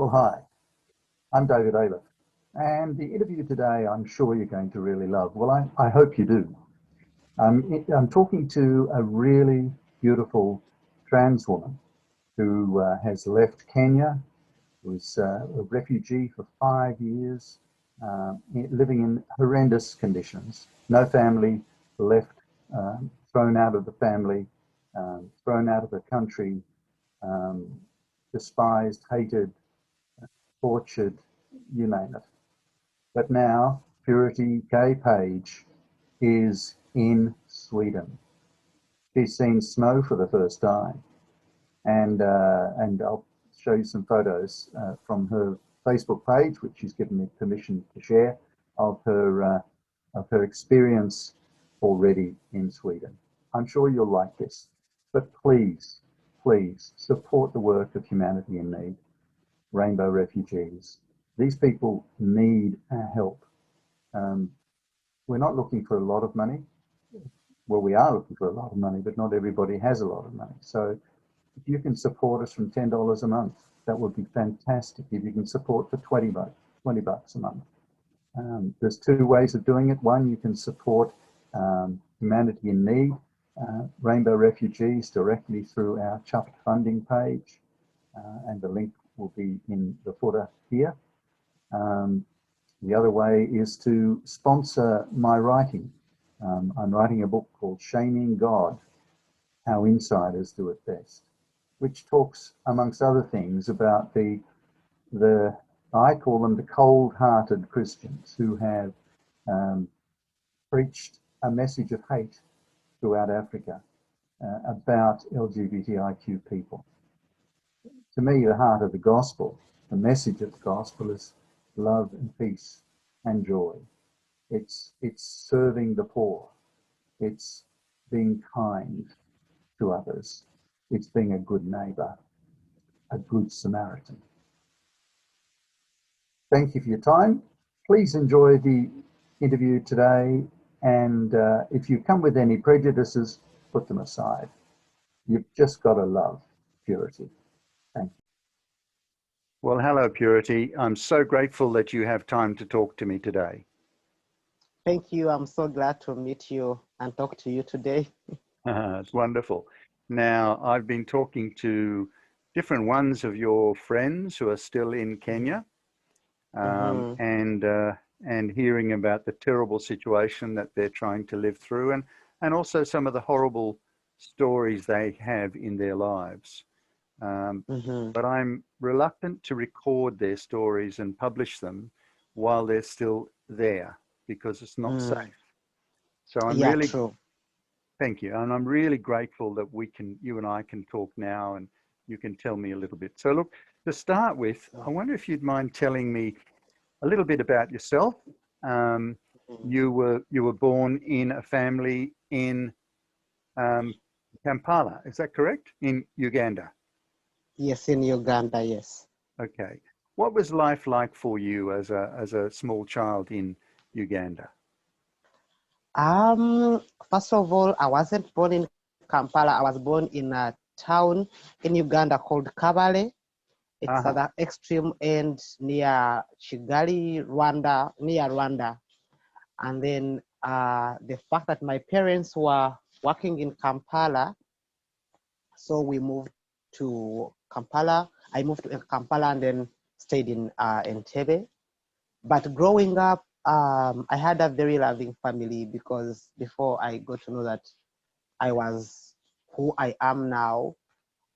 Well, hi, I'm David Ailiff, and the interview today I'm sure you're going to really love. Well, I hope you do. I'm talking to a really beautiful trans woman who has left Kenya, was a refugee for 5 years, living in horrendous conditions. No family, left, thrown out of the family, thrown out of the country, um, despised, hated, tortured, you name it. But now Purity K. Page is in Sweden. She's seen snow for the first time, and I'll show you some photos from her Facebook page, which she's given me permission to share, of her experience already in Sweden. I'm sure you'll like this, but please, please support the work of Humanity in Need, Rainbow Refugees. These people need our help. We're not looking for a lot of money. Well, we are looking for a lot of money, but not everybody has a lot of money. So if you can support us from $10 a month, that would be fantastic. If you can support for 20 bucks a month. There's two ways of doing it. One, you can support Humanity in Need, Rainbow Refugees, directly through our Chuffed funding page, and the link will be in the footer here. The other way is to sponsor my writing. I'm writing a book called Shaming God, How Insiders Do It Best, which talks, amongst other things, about the I call them the cold-hearted Christians who have preached a message of hate throughout Africa about LGBTIQ people. To me, the heart of the gospel, the message of the gospel, is love and peace and joy. It's serving the poor. It's being kind to others. It's being a good neighbor, a good Samaritan. Thank you for your time. Please enjoy the interview today. And if you come with any prejudices, put them aside. You've just got to love Purity. Thank you. Well, hello, Purity. I'm so grateful that you have time to talk to me today. Thank you. I'm so glad to meet you and talk to you today. It's wonderful. Now, I've been talking to different ones of your friends who are still in Kenya, and hearing about the terrible situation that they're trying to live through, and also some of the horrible stories they have in their lives. But I'm reluctant to record their stories and publish them while they're still there, because it's not safe. So I'm thank you. And I'm really grateful that you and I can talk now, and you can tell me a little bit. So look, to start with, I wonder if you'd mind telling me a little bit about yourself. You were born in a family in Kampala, is that correct? In Uganda? Yes, in Uganda, yes. Okay. What was life like for you as a small child in Uganda? First of all, I wasn't born in Kampala. I was born in a town in Uganda called Kabale. It's at the extreme end near Kigali, Rwanda, near Rwanda. And then the fact that my parents were working in Kampala, so we moved to Kampala. I moved to Kampala and then stayed in Entebbe. But growing up, I had a very loving family, because before I got to know that I was who I am now,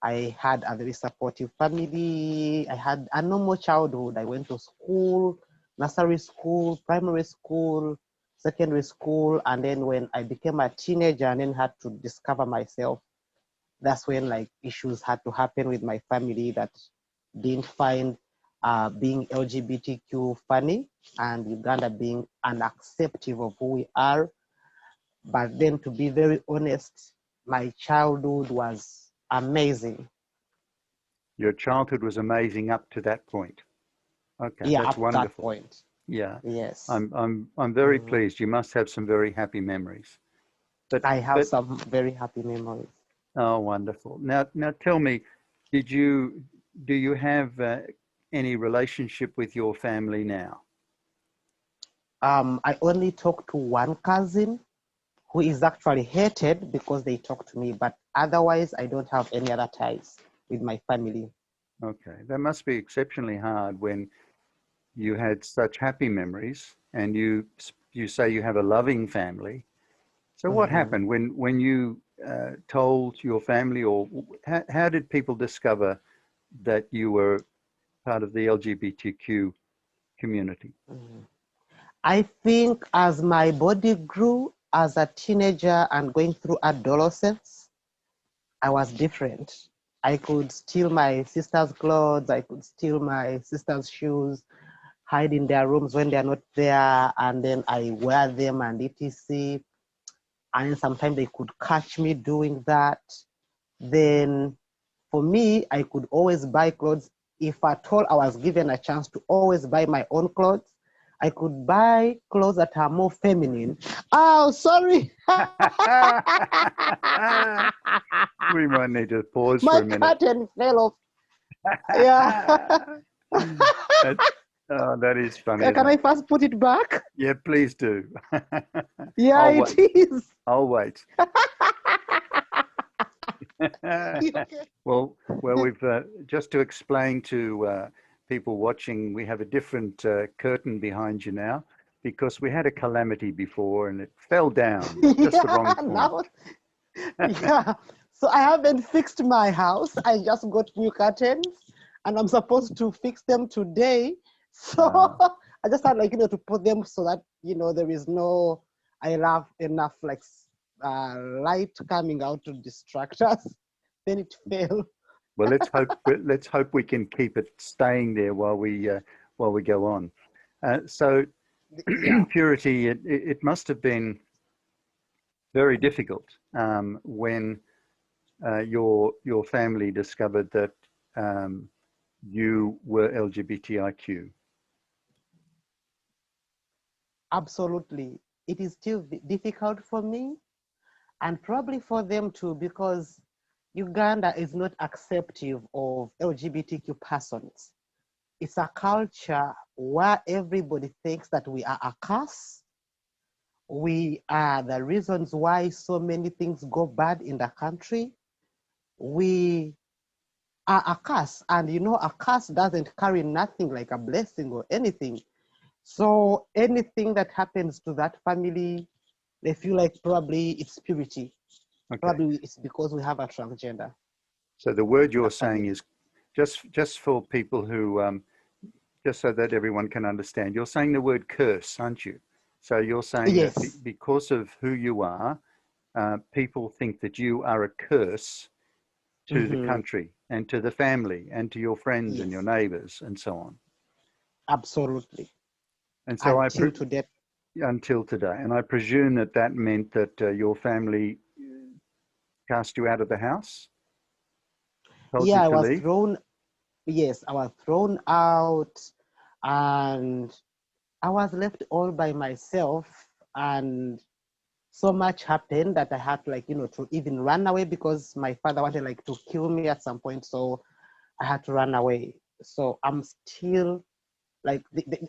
I had a very supportive family. I had a normal childhood. I went to school, nursery school, primary school, secondary school. And then when I became a teenager and then had to discover myself, that's when like issues had to happen with my family that didn't find being LGBTQ funny, and Uganda being unaccepting of who we are. But then, to be very honest, my childhood was amazing. Your childhood was amazing up to that point. Okay, yeah, that's up wonderful. that point. Yeah. Yes. I'm very pleased. You must have some very happy memories. I have some very happy memories. Oh, wonderful. Now tell me, do you have any relationship with your family now? I only talk to one cousin who is actually hated because they talk to me, but otherwise I don't have any other ties with my family. Okay, that must be exceptionally hard when you had such happy memories, and you say you have a loving family. So what happened when you told your family, or how did people discover that you were part of the LGBTQ community? I think as my body grew as a teenager and going through adolescence, I was different. I could steal my sister's clothes, I could steal my sister's shoes, hide in their rooms when they're not there, and then I wear them and etc. And sometimes they could catch me doing that. Then for me, I could always buy clothes. If at all I was given a chance to always buy my own clothes, I could buy clothes that are more feminine. Oh, sorry. We might need to pause My for a minute. curtain fell off. Yeah. That is funny. Can I first put it back? Yeah, please do. Yeah, I'll it wait. is. I'll wait. Okay. Well, we've just to explain to people watching, we have a different curtain behind you now because we had a calamity before and it fell down just the wrong point. Now, yeah. So I haven't fixed my house. I just got new curtains and I'm supposed to fix them today. So I just had to put them so that, there is no, I have enough light coming out to distract us. Then it fell. Well, let's hope we can keep it staying there while we go on. So Yeah. Purity, it must have been very difficult when your family discovered that you were LGBTIQ. Absolutely. It is still difficult for me and probably for them too, because Uganda is not accepting of LGBTQ persons. It's a culture where everybody thinks that we are a curse. We are the reasons why so many things go bad in the country. We are a curse, and a curse doesn't carry nothing like a blessing or anything. So anything that happens to that family, they feel like probably it's purity. Okay. Probably it's because we have a transgender. So the word you're saying is just for people who just so that everyone can understand. You're saying the word curse, aren't you? So you're saying Yes. that because of who you are, people think that you are a curse to the country and to the family and to your friends and your neighbors and so on. Absolutely. And so until today. And I presume that meant that your family cast you out of the house? Yeah, I was thrown. Yes, I was thrown out, and I was left all by myself. And so much happened that I had to even run away because my father wanted to kill me at some point. So I had to run away. So I'm still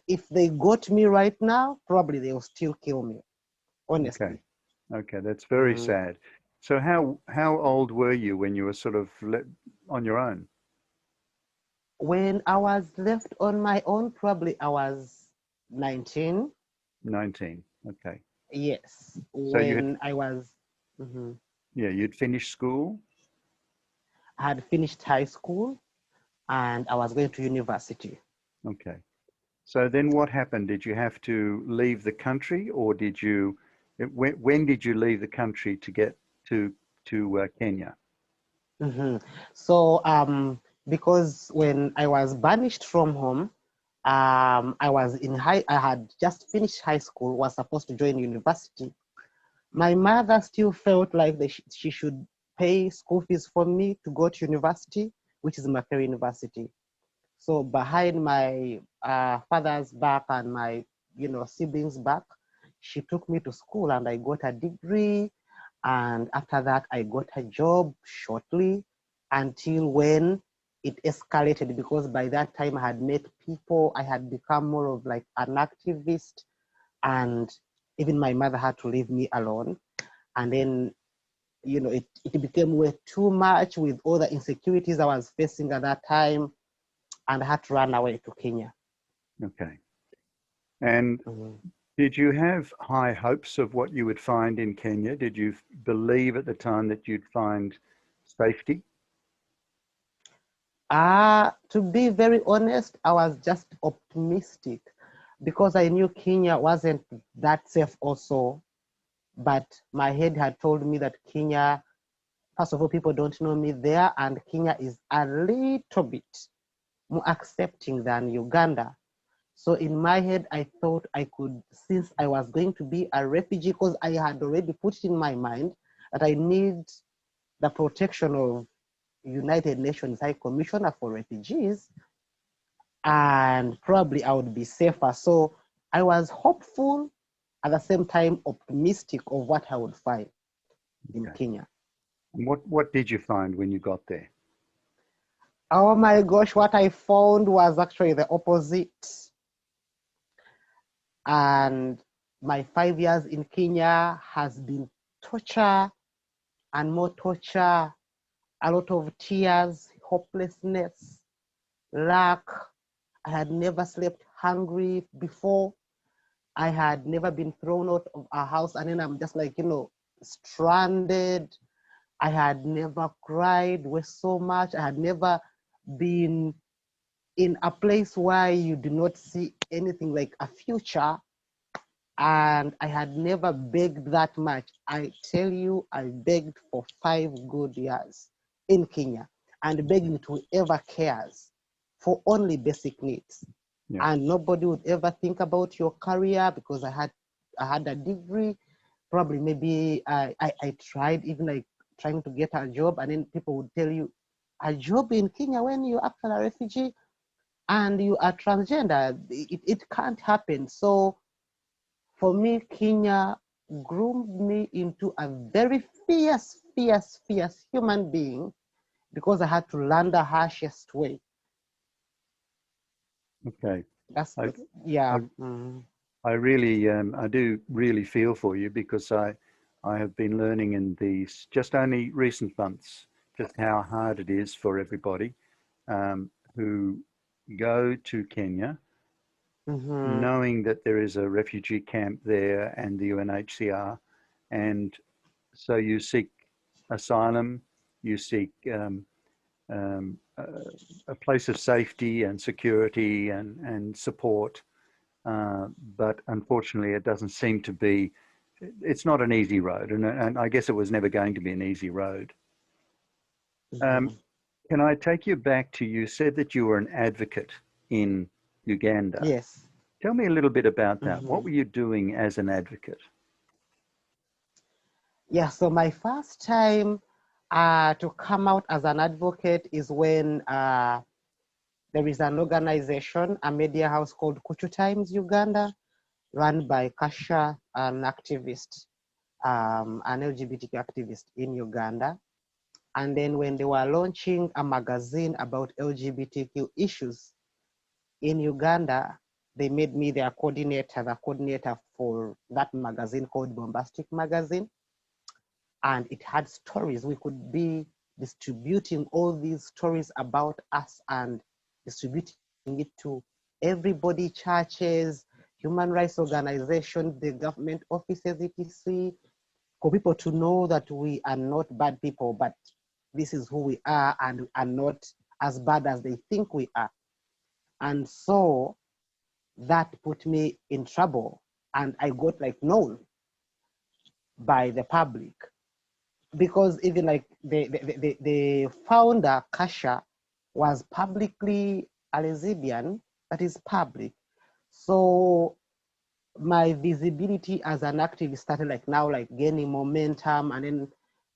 if they got me right now, probably they will still kill me. Honestly. Okay, that's very sad. So how old were you when you were sort of on your own? When I was left on my own, probably I was 19. 19. Okay. Yes. So I was. Yeah, you'd finished school? I had finished high school and I was going to university. Okay. So then what happened? Did you have to leave the country, or when did you leave the country to get to Kenya? So because when I was banished from home, I had just finished high school, was supposed to join university. My mother still felt like she should pay school fees for me to go to university, which is Makerere University. So behind my father's back and my siblings' back, she took me to school and I got a degree. And after that, I got a job shortly until when it escalated because by that time I had met people, I had become more of like an activist, and even my mother had to leave me alone. And then, you know, it became way too much with all the insecurities I was facing at that time, and I had to run away to Kenya. Okay. And did you have high hopes of what you would find in Kenya? Did you believe at the time that you'd find safety? To be very honest, I was just optimistic because I knew Kenya wasn't that safe also. But my head had told me that Kenya, first of all, people don't know me there, and Kenya is a little bit more accepting than Uganda. So in my head, I thought I could, since I was going to be a refugee, because I had already put it in my mind that I need the protection of United Nations High Commissioner for Refugees, and probably I would be safer. So I was hopeful, at the same time optimistic of what I would find in Kenya. And what did you find when you got there? Oh my gosh, what I found was actually the opposite. And my 5 years in Kenya has been torture and more torture, a lot of tears, hopelessness, lack. I had never slept hungry before. I had never been thrown out of a house, and then I'm just like, you know, stranded. I had never cried with so much. I had never been in a place where you do not see anything like a future. And I had never begged that much. I tell you, I begged for 5 good years in Kenya, and begging to whoever cares for only basic needs. Yeah. And nobody would ever think about your career because I had a degree. Probably maybe I tried even like trying to get a job, and then people would tell you, a job in Kenya when you're actually a refugee and you are transgender, it can't happen. So for me, Kenya groomed me into a very fierce human being because I had to learn the harshest way. Okay. That's yeah. I really, I do really feel for you because I have been learning in these just only recent months just how hard it is for everybody who go to Kenya, knowing that there is a refugee camp there and the UNHCR, and so you seek asylum, you seek a place of safety and security and support. But unfortunately, it doesn't seem to be, it's not an easy road. And I guess it was never going to be an easy road. Can I take you back to, you said that you were an advocate in Uganda. Yes. Tell me a little bit about that. What were you doing as an advocate? Yeah, so my first time to come out as an advocate is when there is an organization, a media house called Kuchu Times Uganda, run by Kasha, an activist, an LGBTQ activist in Uganda. And then when they were launching a magazine about LGBTQ issues in Uganda, they made me their coordinator, the coordinator for that magazine called Bombastic Magazine. And it had stories. We could be distributing all these stories about us and distributing it to everybody, churches, human rights organizations, the government offices, etc., for people to know that we are not bad people, but this is who we are and are not as bad as they think we are. And so that put me in trouble, and I got like known by the public, because even like the founder, Kasha, was publicly a lesbian. That is public. So my visibility as an activist started like now like gaining momentum, and then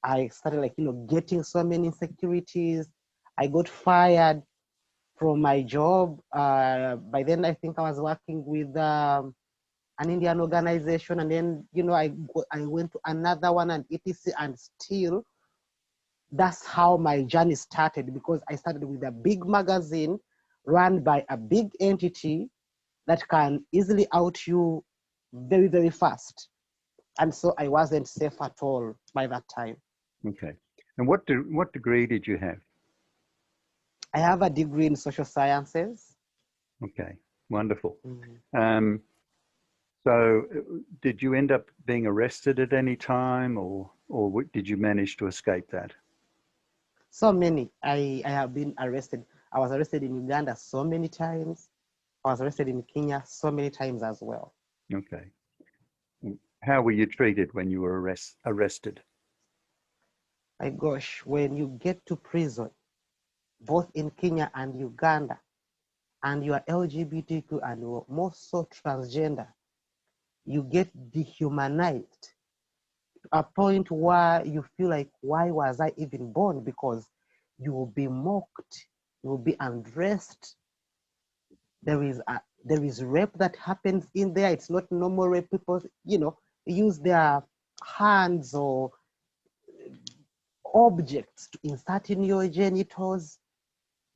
I started like, you know, getting so many insecurities. I got fired from my job. By then I think I was working with an Indian organization, and then, you know, I went to another one and etc. And still that's how my journey started, because I started with a big magazine run by a big entity that can easily out you very, very fast. And so I wasn't safe at all by that time. Okay. And what degree did you have? I have a degree in social sciences. Okay, wonderful. Mm. So did you end up being arrested at any time, or did you manage to escape that? So many. I have been arrested. I was arrested in Uganda so many times. I was arrested in Kenya so many times as well. Okay. How were you treated when you were arrested? My gosh, when you get to prison, both in Kenya and Uganda, and you are LGBTQ and you're more so transgender, you get dehumanized to a point where you feel like, why was I even born? Because you will be mocked, you will be undressed. There is rape that happens in there. It's not normal rape. People, use their hands or objects to insert in your genitals.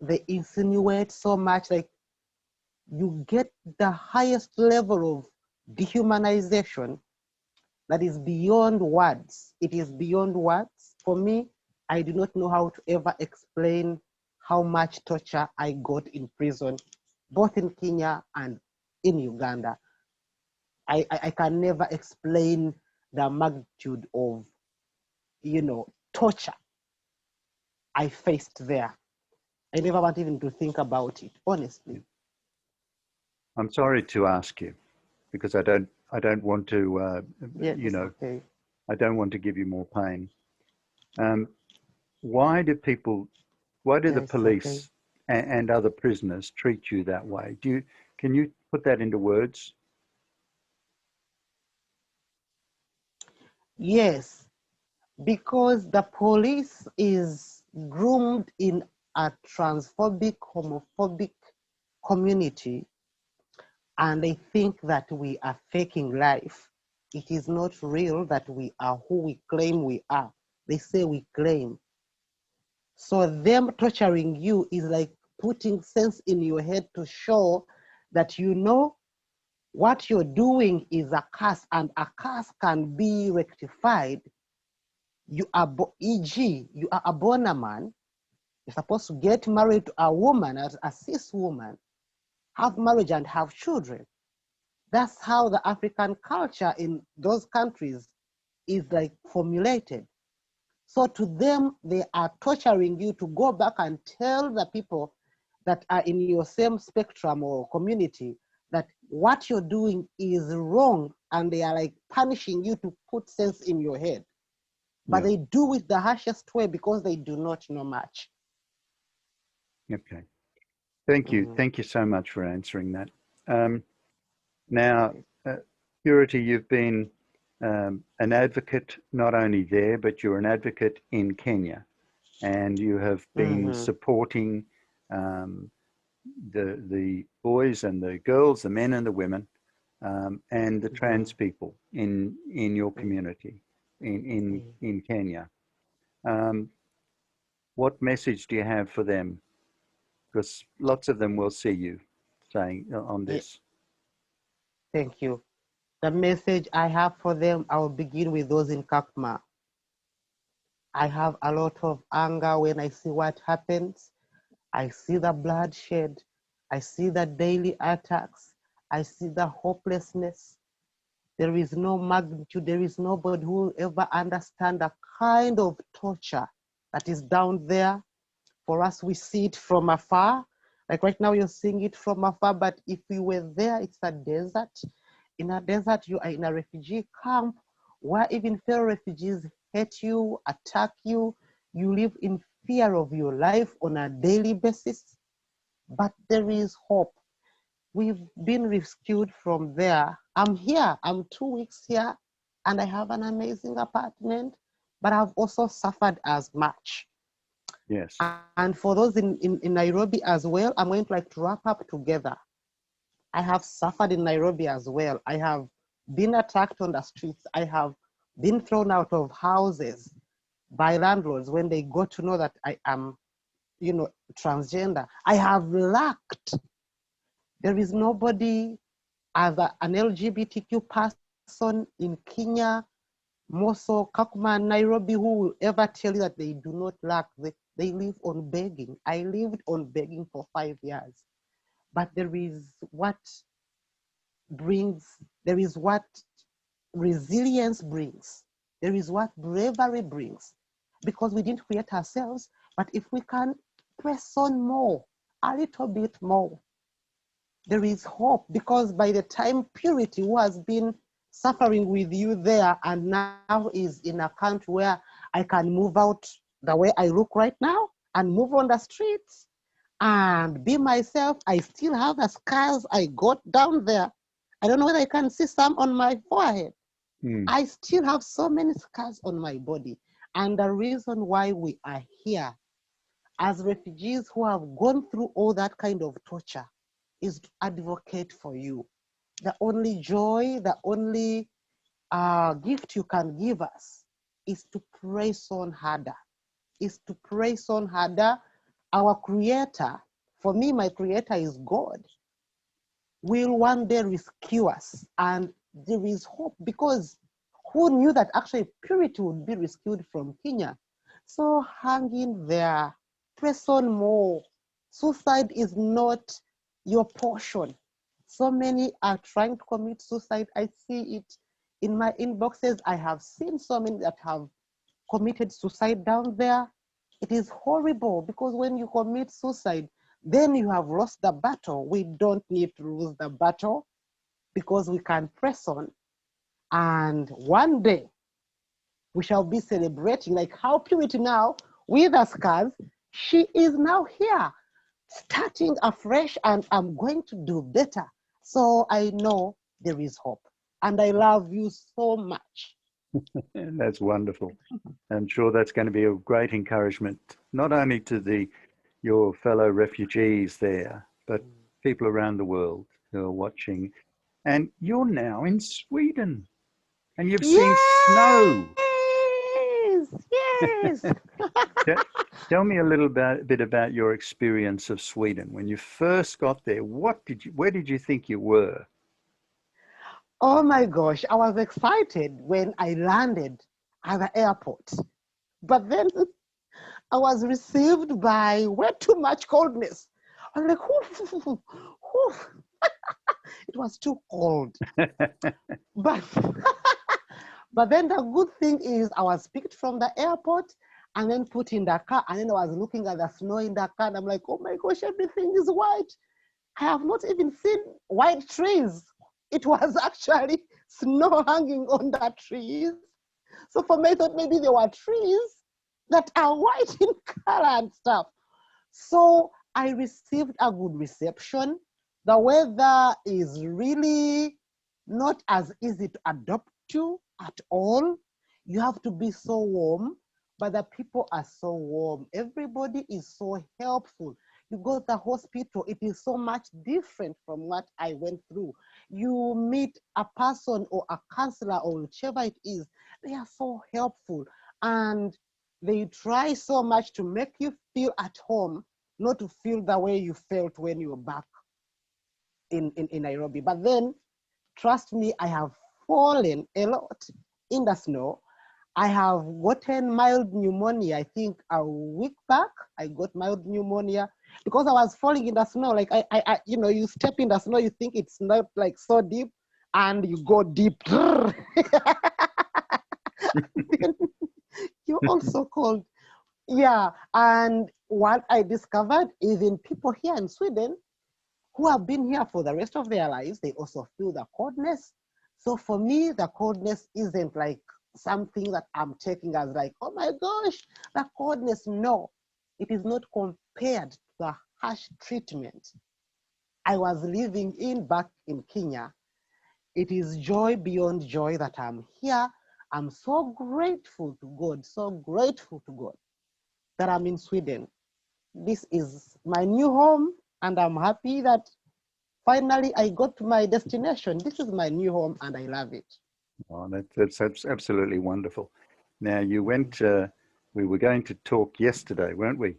They insinuate so much, like you get the highest level of dehumanization that is beyond words. It is beyond words. For me, I do not know how to ever explain how much torture I got in prison, both in Kenya and in Uganda. I can never explain the magnitude of, torture I faced there. I never want even to think about it, honestly. I'm sorry to ask you, because I don't want to, Yeah, okay. I don't want to give you more pain. Why do the Yes, police okay. and other prisoners treat you that way? Can you put that into words? Yes, because the police is groomed in a transphobic, homophobic community, and they think that we are faking life. It is not real that we are who we claim we are. They say we claim. So them torturing you is like putting sense in your head to show that what you're doing is a curse, and a curse can be rectified. You are, e.g., you are a born man. You're supposed to get married to a woman, a cis woman, have marriage and have children. That's how the African culture in those countries is like formulated. So to them, they are torturing you to go back and tell the people that are in your same spectrum or community that what you're doing is wrong, and they are like punishing you to put sense in your head. But Yeah. they do it the harshest way because they do not know much. Okay. Thank you. Mm. Thank you so much for answering that. Now, Purity, you've been an advocate not only there, but you're an advocate in Kenya, and you have been supporting the boys and the girls, the men and the women, and the trans people in your community in Kenya. What message do you have for them? Because lots of them will see you saying on this. Thank you. The message I have for them, I will begin with those in Kakuma. I have a lot of anger when I see what happens. I see the bloodshed. I see the daily attacks. I see the hopelessness. There is no magnitude. There is nobody who will ever understand the kind of torture that is down there. For us, we see it from afar. Like right now, you're seeing it from afar, but if we were there, it's a desert. In a desert, you are in a refugee camp where even fellow refugees hate you, attack you. You live in fear of your life on a daily basis. But there is hope. We've been rescued from there. I'm here. I'm 2 weeks here, and I have an amazing apartment, but I've also suffered as much. Yes. And for those in Nairobi as well, I'm going to wrap up together. I have suffered in Nairobi as well. I have been attacked on the streets. I have been thrown out of houses. by landlords when they got to know that I am, transgender. I have lacked. There is nobody as an LGBTQ person in Kenya, Moso, Kakuma, Nairobi, who will ever tell you that they do not lack. They live on begging. I lived on begging for 5 years. But there is what resilience brings. There is what bravery brings. Because we didn't create ourselves, but if we can press on more, a little bit more, there is hope. Because by the time Purity, who has been suffering with you there and now is in a country where I can move out the way I look right now and move on the streets and be myself, I still have the scars I got down there. I don't know whether I can see some on my forehead. I still have so many scars on my body. And the reason why we are here as refugees who have gone through all that kind of torture is to advocate for you. The only joy, the only gift you can give us is to press on harder, Our creator, for me, my creator is God, will one day rescue us. And there is hope, because who knew that actually Purity would be rescued from Kenya? So hang in there, press on more. Suicide is not your portion. So many are trying to commit suicide. I see it in my inboxes. I have seen so many that have committed suicide down there. It is horrible, because when you commit suicide, then you have lost the battle. We don't need to lose the battle, because we can press on. And one day we shall be celebrating, like how Purity now, with the scars, she is now here, starting afresh, and I'm going to do better. So I know there is hope. And I love you so much. That's wonderful. I'm sure that's going to be a great encouragement, not only to your fellow refugees there, but people around the world who are watching. And you're now in Sweden, and you've seen snow. Yes. Tell me a little bit about your experience of Sweden. When you first got there, where did you think you were? Oh my gosh, I was excited when I landed at the airport. But then I was received by way too much coldness. I was like, whoo, whoo. It was too cold. But but then the good thing is I was picked from the airport and then put in the car, and then I was looking at the snow in the car, and I'm like, oh my gosh, everything is white. I have not even seen white trees. It was actually snow hanging on the trees. So for me, I thought maybe there were trees that are white in color and stuff. So I received a good reception. The weather is really not as easy to adapt to at all. You have to be so warm, but the people are so warm. Everybody is so helpful. You go to the hospital, it is so much different from what I went through. You meet a person or a counselor or whichever it is, they are so helpful. And they try so much to make you feel at home, not to feel the way you felt when you were back in Nairobi. But then, trust me, I have fallen a lot in the snow. I have gotten mild pneumonia. I think a week back, I got mild pneumonia because I was falling in the snow. Like you step in the snow, you think it's not like so deep, and you go deep. You're also cold. Yeah, and what I discovered is in people here in Sweden who have been here for the rest of their lives, they also feel the coldness. So for me, the coldness isn't like something that I'm taking as like, oh my gosh, the coldness. No, it is not compared to the harsh treatment I was living in back in Kenya. It is joy beyond joy that I'm here. I'm so grateful to God, that I'm in Sweden. This is my new home, and I'm happy that finally I got to my destination. This is my new home, and I love it. Oh, that's absolutely wonderful. Now, you went we were going to talk yesterday, weren't we?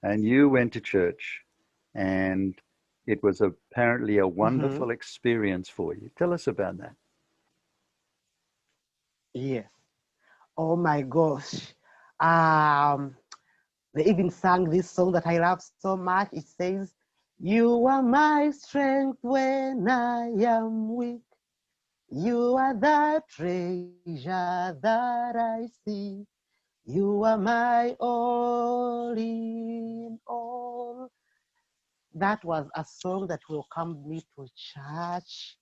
And you went to church, and it was apparently a Mm-hmm. wonderful experience for you. Tell us about that. Yes. Oh my gosh. Um, they even sang this song that I love so much. It says, "You are my strength when I am weak. You are the treasure that I see. You are my all in all." That was a song that welcomed me to church.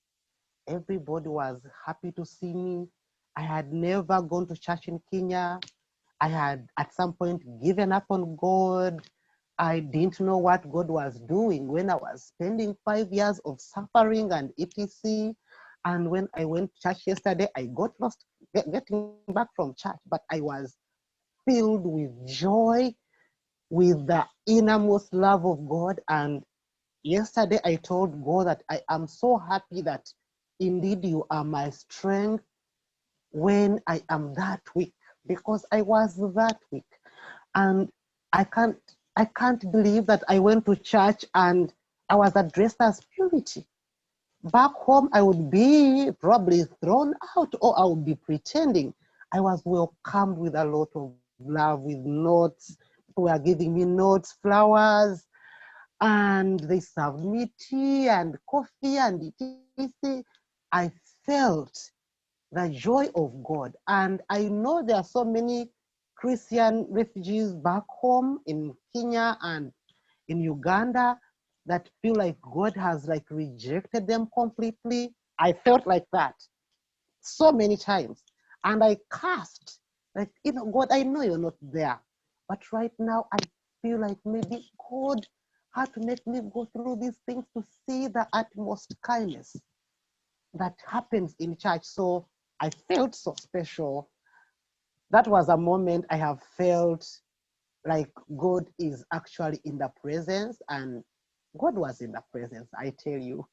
Everybody was happy to see me. I had never gone to church in Kenya. I had at some point given up on God. I didn't know what God was doing when I was spending 5 years of suffering and etc. And when I went to church yesterday, I got lost getting back from church, but I was filled with joy, with the innermost love of God. And yesterday I told God that I am so happy that indeed you are my strength when I am that weak, because I was that weak. And I can't I can't believe that I went to church and I was addressed as purity. Back home, I would be probably thrown out, or I would be pretending. I was welcomed with a lot of love, with notes. People were giving me notes, flowers, and they served me tea and coffee and etc. I felt the joy of God. And I know there are so many Christian refugees back home in Kenya and in Uganda that feel like God has like rejected them completely. I felt like that so many times. And I cursed, like, God, I know you're not there. But right now I feel like maybe God had to make me go through these things to see the utmost kindness that happens in church. So I felt so special. That was a moment I have felt like God is actually in the presence, and God was in the presence, I tell you.